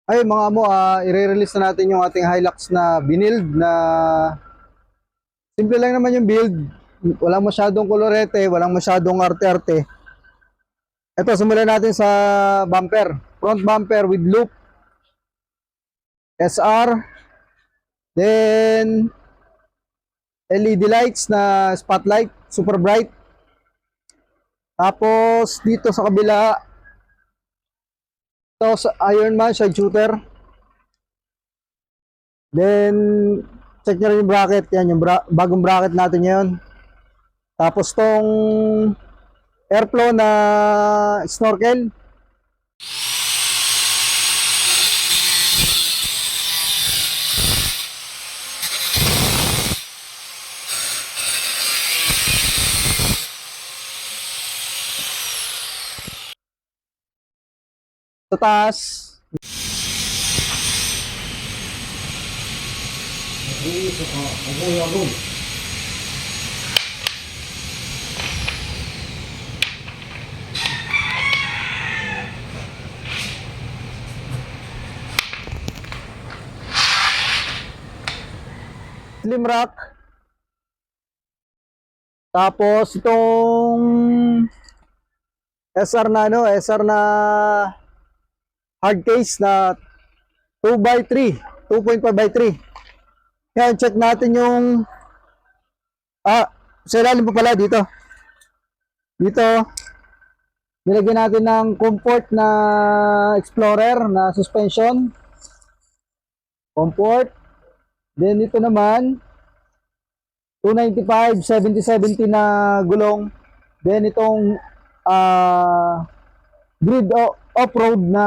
Ay mga amo, i-release na natin yung ating Hilux na binild na simple lang naman yung build. Walang masyadong kolorete, walang masyadong arte-arte. Ito, simulan natin sa bumper. Front bumper with loop, SR, then LED lights na spotlight, super bright. Tapos dito sa kabila, ito sa Ironman side shooter. Then check nyo rin yung bracket, yan yung bagong bracket natin ngayon. Tapos tong airflow na snorkel. Sa taas. Slim rack. Tapos itong SR na hard case na 2x3, 2.5x3. Yan, check natin yung sa ilalim pa pala dito. Dito, nilagyan natin ng comfort na Explorer na suspension. Comfort. Then ito naman 295 70/70 na gulong. Then itong grid off-road na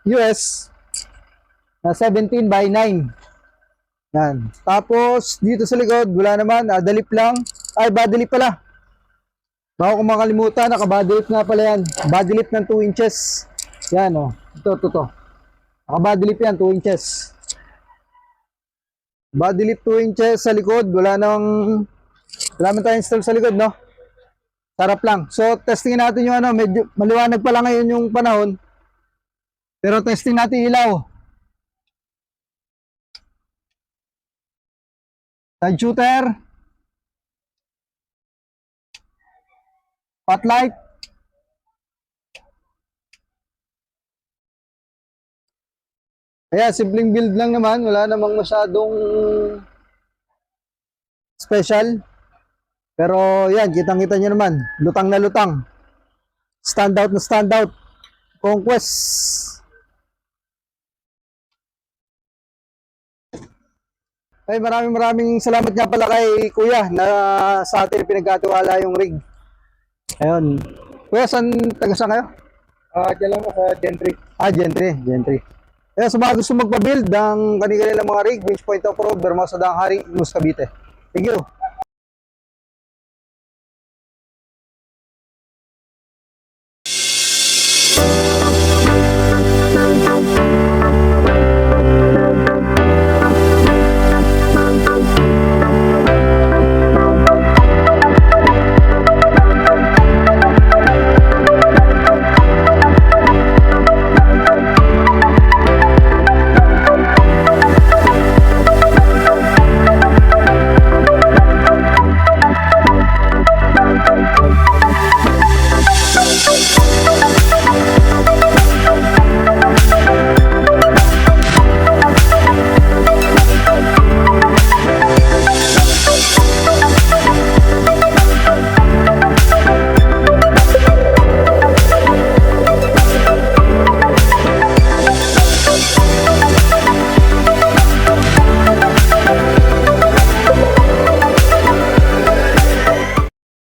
US na 17x9. Yan. Tapos dito sa likod wala naman, adalip lang. Ay, bodylip pala. Baka kung makalimutan, naka-bodylip nga pala yan. Bodylip ng 2 inches. Yan o. Ito. Naka-bodylip yan, 2 inches. Bodylip 2 inches sa likod. Wala man tayong install sa likod, no? Sarap lang. So, testingin natin yung medyo maliwanag pa lang ngayon yung panahon. Pero testing natin ilaw. Side shooter. Spotlight. Ayan, simpleng build lang naman. Wala namang masyadong special. Pero yan, kitang-kita nyo naman. Lutang na lutang. Standout na standout. Conquest. Ay, maraming salamat nga pala kay Kuya na sa atin pinagkatiwala yung rig. Ayun. Kuya, taga saan kayo? Diyan lang sa Gentry. Gentry. Kaya sa mga gusto magpa-build ng kanilang mga rig, Winch Point Off-Road, Bermosa Dang Hari, Luz Cavite. Thank you.